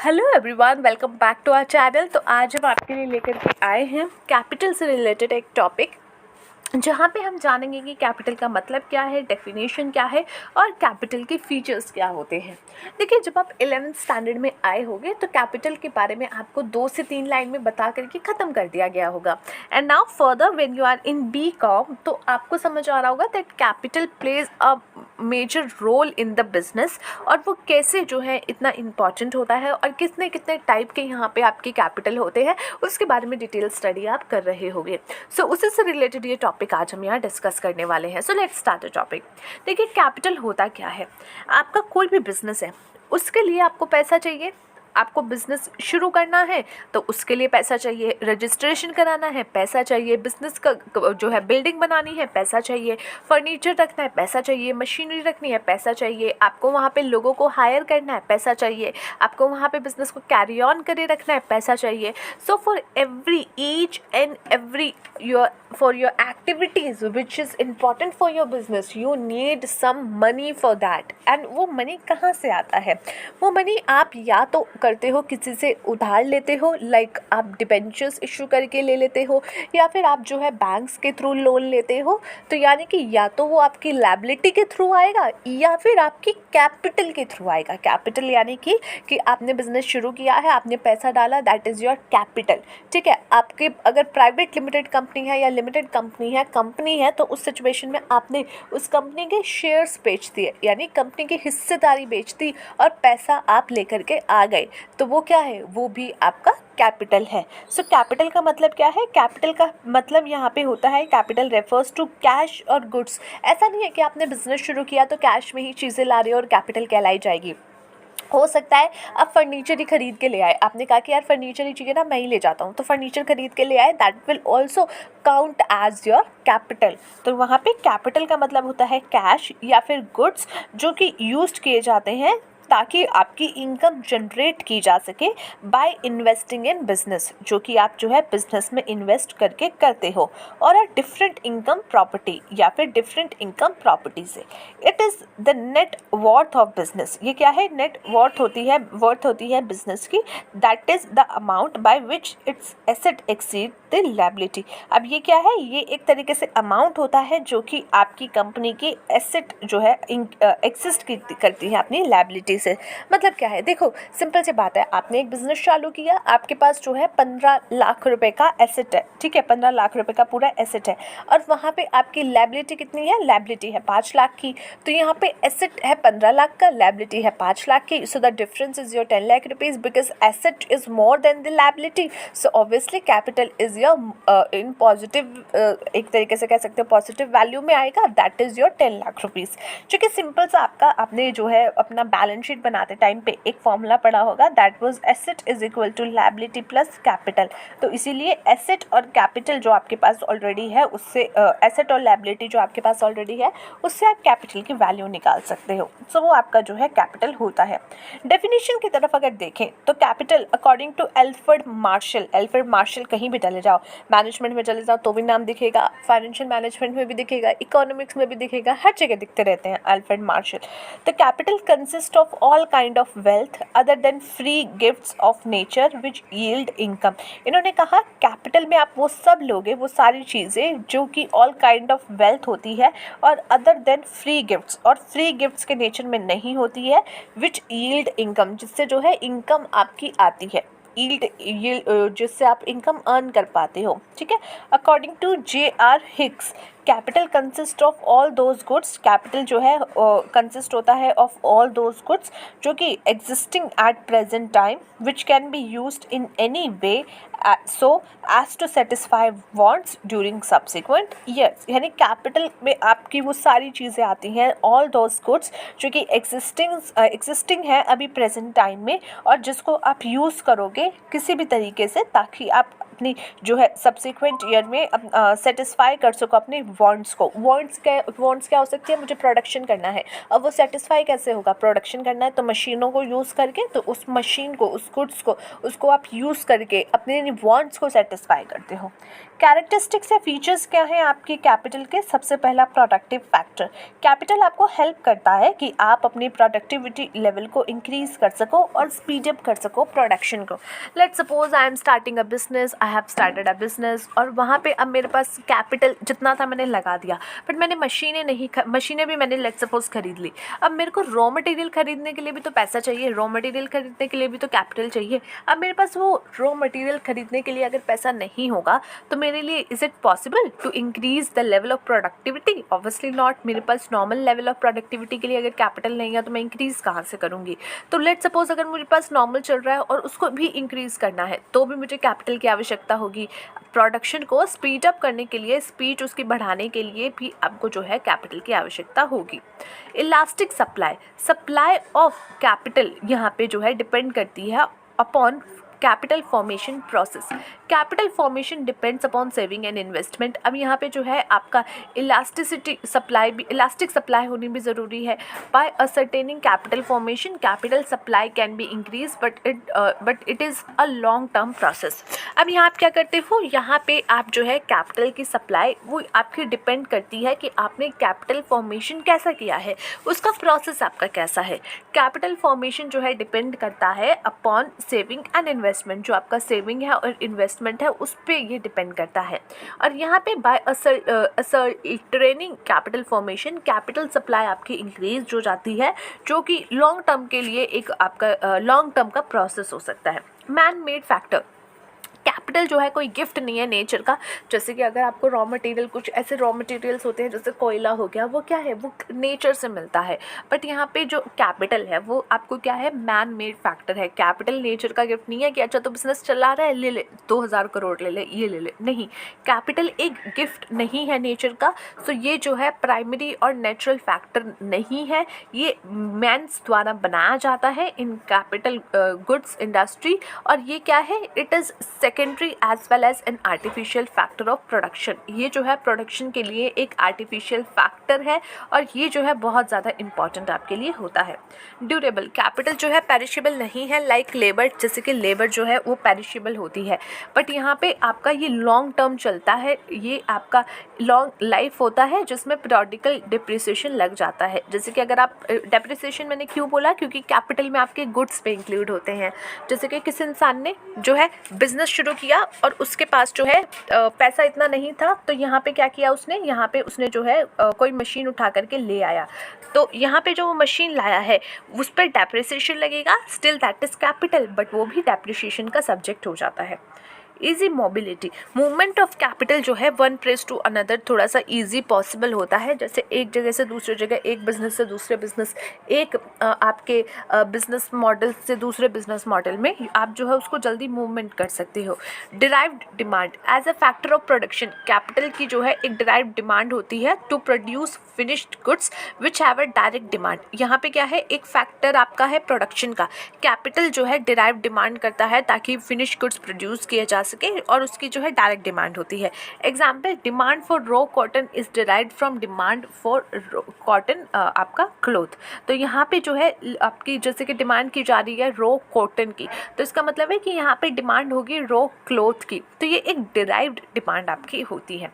Hello everyone, welcome back to our channel. तो आज हम आपके लिए लेकर के आए हैं कैपिटल से रिलेटेड एक टॉपिक, जहाँ पे हम जानेंगे कि कैपिटल का मतलब क्या है, डेफिनेशन क्या है और कैपिटल के फीचर्स क्या होते हैं। देखिए, जब आप 11th स्टैंडर्ड में आए होंगे तो कैपिटल के बारे में आपको 2 से 3 लाइन में बता करके ख़त्म कर दिया गया होगा। And now further when you are in BCom तो आपको समझ आ रहा होगा that capital plays a major role in the business, और वो कैसे जो है इतना इम्पॉर्टेंट होता है और कितने कितने टाइप के यहाँ पे आपके कैपिटल होते हैं, उसके बारे में डिटेल स्टडी आप कर रहे होंगे। सो उसी से रिलेटेड ये टॉपिक आज हम यहाँ डिस्कस करने वाले हैं। So let's start the topic. देखिए, कैपिटल होता क्या है। आपका कोई भी बिजनेस है, उसके लिए आपको पैसा चाहिए। आपको बिजनेस शुरू करना है तो उसके लिए पैसा चाहिए, रजिस्ट्रेशन कराना है पैसा चाहिए, बिजनेस का जो है बिल्डिंग बनानी है पैसा चाहिए, फर्नीचर रखना है पैसा चाहिए, मशीनरी रखनी है पैसा चाहिए, आपको वहाँ पे लोगों को हायर करना है पैसा चाहिए, आपको वहाँ पे बिजनेस को कैरी ऑन करे रखना है पैसा चाहिए। So for every each and every for your activities which is important for your business you need some money for that। and वो मनी कहाँ से आता है? वो मनी आप या तो करते हो किसी से उधार लेते हो, लाइक आप डिबेंचर्स इशू करके ले लेते हो, या फिर आप जो है बैंक्स के थ्रू लोन लेते हो। तो यानी कि या तो वो आपकी लायबिलिटी के थ्रू आएगा या फिर आपकी कैपिटल के थ्रू आएगा। कैपिटल यानी कि आपने बिजनेस शुरू किया है, आपने पैसा डाला, दैट इज़ योर कैपिटल। ठीक है, आपके अगर प्राइवेट लिमिटेड कंपनी है या लिमिटेड कंपनी है तो उस सिचुएशन में आपने उस कंपनी के शेयर्स बेच दिए, यानी कंपनी की हिस्सेदारी बेच दी और पैसा आप लेकर के आ गए, तो वो क्या है? वो भी आपका कैपिटल है। सो कैपिटल का मतलब क्या है? कैपिटल का मतलब यहाँ पे होता है, कैपिटल रेफर्स टू कैश और गुड्स। ऐसा नहीं है कि आपने बिजनेस शुरू किया तो कैश में ही चीज़ें ला रहे हो और कैपिटल कहलाई जाएगी। हो सकता है आप फर्नीचर ही खरीद के ले आए, आपने कहा कि यार फर्नीचर ही चाहिए ना, मैं ही ले जाता हूँ, तो फर्नीचर खरीद के ले आए, that will also count as your capital. तो वहाँ पे कैपिटल का मतलब होता है कैश या फिर गुड्स जो कि यूज किए जाते हैं ताकि आपकी इनकम जनरेट की जा सके बाय इन्वेस्टिंग इन बिजनेस, जो कि आप जो है बिजनेस में इन्वेस्ट करके करते हो, और अ डिफरेंट इनकम प्रॉपर्टी या फिर डिफरेंट इनकम प्रॉपर्टी से। It is the net worth of business. ये क्या है? नेट वर्थ होती है बिजनेस की, that is the amount by which it's asset exceed the liability. अब ये क्या है? ये एक तरीके से अमाउंट होता है जो कि आपकी कंपनी की एसेट जो है एक्सिस्ट करती है अपनी लायबिलिटी से। मतलब क्या है? देखो, सिंपल सी बात है, आपने एक बिजनेस चालू किया, आपके पास जो है 15 लाख रुपए का एसेट है। ठीक है, 15 लाख रुपए का पूरा एसेट है, और वहाँ पे आपकी लायबिलिटी कितनी है? लायबिलिटी है 5 लाख की। तो यहाँ पे एसेट है 15 लाख का, लायबिलिटी है 5 लाख की। So the difference is your 10 lakh rupees because asset is more than the liability. So obviously capital is your in positive, एक तरीके से कह सकते हो पॉजिटिव वैल्यू में आएगा, that is your 10 lakh rupees. जो कि सिंपल सा आपने जो है अपना बैलेंस शीट बनाते टाइम पे एक फॉर्मूला पढ़ा होगा, that was asset is equal to liability plus capital. तो इसीलिए एसेट और कैपिटल जो आपके पास ऑलरेडी है उससे एसेट और लायबिलिटी जो आपके पास ऑलरेडी है उससे आप कैपिटल की वैल्यू निकाल सकते हो। सो वो आपका जो है कैपिटल होता है। डेफिनेशन की तरफ अगर देखें तो capital according to Alfred Marshall कहीं भी चले जाओ, मैनेजमेंट में चले जाओ तो भी नाम दिखेगा, फाइनेंशियल मैनेजमेंट में भी दिखेगा, इकोनॉमिक्स में भी दिखेगा, हर जगह दिखते रहते हैं Alfred Marshall. The capital consist of all kind of wealth other than free gifts of nature which yield income. इन्होंने कहा कैपिटल में आप वो सब लोगे, वो सारी चीज़ें जो कि ऑल काइंड ऑफ वेल्थ होती है और अदर देन फ्री गिफ्ट्स, और फ्री गिफ्ट्स के नेचर में नहीं होती है, विच यील्ड इनकम, जिससे जो है इनकम आपकी आती है, यील्ड जिससे आप इनकम अर्न कर पाते हो। ठीक है, according to J.R. Hicks capital consist of all those goods. Capital जो है कंसिस्ट होता है ऑफ ऑल दोज गुड्स जो कि existing at present time which can be used in any way so as to satisfy wants during subsequent years. यानी capital में आपकी वो सारी चीज़ें आती हैं, ऑल दोज गुड्स जो कि एग्जिस्टिंग है अभी प्रेजेंट टाइम में, और जिसको आप यूज़ करोगे किसी भी तरीके से ताकि आप अपनी जो है सब्सिक्वेंट ईयर में सेटिस्फाई कर सको अपनी वांट्स को। वांट्स क्या हो सकती है, मुझे प्रोडक्शन करना है। अब वो सेटिस्फाई कैसे होगा, प्रोडक्शन करना है तो मशीनों को यूज़ करके, तो उस मशीन को, उस गुड्स को, उसको आप यूज़ करके अपने वांट्स को सेटिस्फाई करते हो। कैरेक्टरिस्टिक्स या फीचर्स क्या हैं आपकी कैपिटल के? सबसे पहला प्रोडक्टिव फैक्टर। कैपिटल आपको हेल्प करता है कि आप अपनी प्रोडक्टिविटी लेवल को इंक्रीज कर सको और स्पीड अप कर सको प्रोडक्शन को। Let's suppose I am starting a business, I have started a business, और वहाँ पे अब मेरे पास कैपिटल जितना था मैंने लगा दिया, बट मैंने मशीनें भी मैंने लेट्स सपोज खरीद ली। अब मेरे को रॉ मटेरियल खरीदने के लिए भी तो पैसा चाहिए, रॉ मटेरियल खरीदने के लिए भी तो कैपिटल चाहिए। अब मेरे पास वो रॉ मटेरियल खरीदने के लिए अगर पैसा नहीं होगा तो मेरे लिए is it possible to increase the level of productivity? Obviously not. मेरे पास नॉर्मल लेवल ऑफ प्रोडक्टिविटी के लिए अगर कैपिटल नहीं है तो मैं इंक्रीज़ कहाँ से करूँगी? तो लेट्स सपोज अगर मेरे पास नॉर्मल चल रहा है और उसको भी इंक्रीज़ करना है तो भी मुझे कैपिटल की आवश्यकता होगी। प्रोडक्शन को स्पीड अप करने के लिए, स्पीड उसकी बढ़ाने के लिए भी आपको जो है कैपिटल की आवश्यकता होगी। इलास्टिक सप्लाई ऑफ कैपिटल यहाँ पे जो है डिपेंड करती है upon capital formation process. Capital formation depends upon saving and investment. अब यहाँ पे जो है आपका इलास्टिक सप्लाई होनी भी ज़रूरी है। By ascertaining capital formation, capital supply can be increase, but it is a long term process. अब यहाँ आप क्या करते हो, यहाँ पे आप जो है कैपिटल की सप्लाई वो आपकी डिपेंड करती है कि आपने कैपिटल फॉर्मेशन कैसा किया है, उसका प्रोसेस आपका कैसा है। कैपिटल फॉर्मेशन जो है डिपेंड करता है अपॉन सेविंग एंड इन्वेस्टमेंट। जो आपका सेविंग है और इन्वेस्टमेंट है उस पर ये डिपेंड करता है। और यहाँ पे by training capital formation, capital supply आपकी इंक्रीज हो जाती है, जो कि लॉन्ग टर्म के लिए एक आपका लॉन्ग टर्म का प्रोसेस हो सकता है। मैन मेड फैक्टर, कैपिटल जो है कोई गिफ्ट नहीं है नेचर का। जैसे कि अगर आपको रॉ मटेरियल, कुछ ऐसे रॉ मटेरियल्स होते हैं जैसे कोयला हो गया, वो क्या है, वो नेचर से मिलता है। बट यहाँ पे जो कैपिटल है वो आपको क्या है, मैन मेड फैक्टर है। कैपिटल नेचर का गिफ्ट नहीं है कि अच्छा तो बिजनेस चला रहा है, ले ले 2000 करोड़ ले ले, ये ले ले, नहीं। कैपिटल एक गिफ्ट नहीं है नेचर का। सो ये जो है प्राइमरी और नेचुरल फैक्टर नहीं है, ये मैन्स द्वारा बनाया जाता है इन कैपिटल गुड्स इंडस्ट्री। और ये क्या है, it is secondary as well as an artificial factor of production. ये जो है प्रोडक्शन के लिए एक आर्टिफिशियल फैक्टर है और ये जो है बहुत ज़्यादा इंपॉर्टेंट आपके लिए होता है। ड्यूरेबल, कैपिटल जो है पेरिशेबल नहीं है लाइक लेबर। जैसे कि लेबर जो है वो पेरिशेबल होती है, बट यहाँ पे आपका ये लॉन्ग टर्म चलता है, ये आपका लॉन्ग लाइफ होता है जिसमें पीरियडिकल डिप्रिसिएशन लग जाता है। जैसे कि अगर आप डिप्रिसिएशन मैंने क्यों बोला, क्योंकि कैपिटल में आपके गुड्स पे इंक्लूड होते हैं। जैसे कि किसी इंसान ने जो है बिजनेस शुरू किया और उसके पास जो है पैसा इतना नहीं था, तो यहाँ पे क्या किया उसने, यहाँ पे उसने जो है कोई मशीन उठा करके ले आया, तो यहाँ पे जो वो मशीन लाया है उस पर डेप्रिसिएशन लगेगा, still that is capital, but वो भी डेप्रिसिएशन का सब्जेक्ट हो जाता है। Easy mobility, movement of capital जो है वन प्लेस टू अनदर थोड़ा सा ईजी पॉसिबल होता है। जैसे एक जगह से दूसरी जगह, एक बिज़नेस से दूसरे बिज़नेस, एक आपके बिज़नेस मॉडल से दूसरे बिज़नेस मॉडल में आप जो है उसको जल्दी मूवमेंट कर सकते हो। Derived demand, as a factor of production, capital की जो है एक डिराइव्ड डिमांड होती है to produce finished goods which have a direct demand. यहाँ पे क्या है, एक फैक्टर आपका है प्रोडक्शन का, कैपिटल जो है डिराइव्ड डिमांड करता है ताकि फिनिश्ड गुड्स प्रोड्यूस किए जा सके, और उसकी जो है डायरेक्ट डिमांड होती है। Example, demand for raw cotton is derived from demand for cotton आपका क्लोथ। तो यहाँ पे जो है आपकी जैसे कि डिमांड की जा रही है रॉ कॉटन की, तो इसका मतलब है कि यहाँ पे डिमांड होगी रॉ क्लोथ की, तो ये एक डिराइव्ड डिमांड आपकी होती है।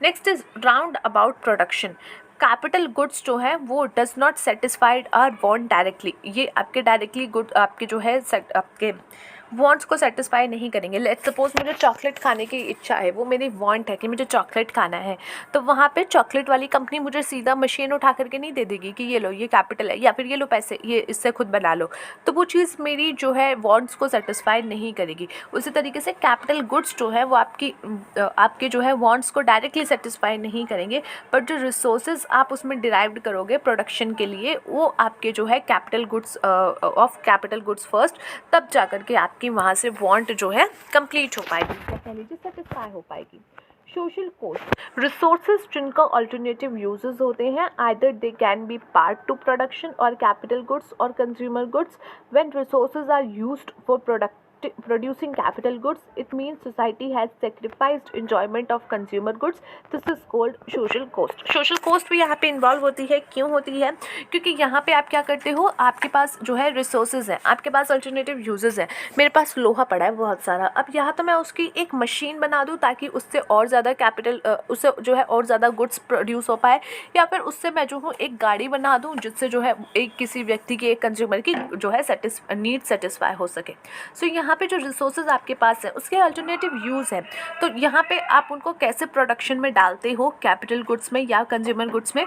Next is round about production, capital goods जो है वो does not satisfied our want directly, ये आपके डायरेक्टली गुड आपके जो है आपके वांट्स को सेटिस्फाई नहीं करेंगे। लेट्स सपोज मुझे चॉकलेट खाने की इच्छा है, वो मेरी वांट है कि मुझे चॉकलेट खाना है, तो वहाँ पे चॉकलेट वाली कंपनी मुझे सीधा मशीन उठा करके नहीं दे देगी कि ये लो, ये कैपिटल है, या फिर ये लो पैसे, ये इससे खुद बना लो, तो वो चीज़ मेरी जो है वांट्स को सेटिस्फाई नहीं करेगी। उसी तरीके से कैपिटल गुड्स जो है वो आपके जो है वांट्स को डायरेक्टली सेटिस्फाई नहीं करेंगे, बट जो रिसोर्सेज आप उसमें डिराइव्ड करोगे प्रोडक्शन के लिए, वो आपके जो है capital goods of capital goods first, तब जा करके आपकी वहाँ से वांट जो है कंप्लीट हो पाएगी, पहले जो सेटिस्फाई हो पाएगी। सोशल कॉस्ट, रिसोर्सेज जिनका अल्टरनेटिव यूजेस होते हैं, either they can be part to production और कैपिटल गुड्स और consumer goods. When resources are used for producing capital goods, it means society has sacrificed enjoyment of consumer goods. This is called social cost. social cost भी यहाँ पे involve होती है. क्यों होती है? क्योंकि यहाँ पे आप क्या करते हो, आपके पास जो है रिसोर्सेज हैं, आपके पास अल्टरनेटिव यूजेस हैं. मेरे पास लोहा पड़ा है बहुत सारा, अब यहाँ तो मैं उसकी एक मशीन बना दूँ ताकि उससे और ज़्यादा कैपिटल, उससे जो है और ज़्यादा गुड्स प्रोड्यूस हो पाए, या फिर उससे मैं जो हूँ एक गाड़ी बना दूँ जिससे जो है एक किसी व्यक्ति की, एक कंज्यूमर की जो है नीड सेटिस्फाई हो सके. सो यहाँ पे जो रिसोर्सेज आपके पास है उसके अल्टरनेटिव यूज़ हैं. तो यहाँ पे आप उनको कैसे प्रोडक्शन में डालते हो, कैपिटल गुड्स में या कंज्यूमर गुड्स में,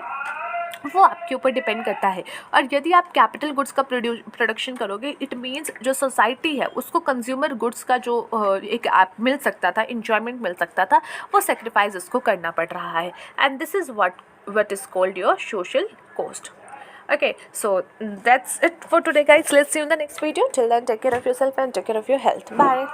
वो आपके ऊपर डिपेंड करता है. और यदि आप कैपिटल गुड्स का प्रोडक्शन करोगे, इट मीन्स जो सोसाइटी है उसको कंज्यूमर गुड्स का जो एक आप मिल सकता था, इंजॉयमेंट मिल सकता था, वो सेक्रीफाइस उसको करना पड़ रहा है. And this is what is called your social cost. Okay, so that's it for today, guys. Let's see you in the next video. Till then, take care of yourself and take care of your health. Bye.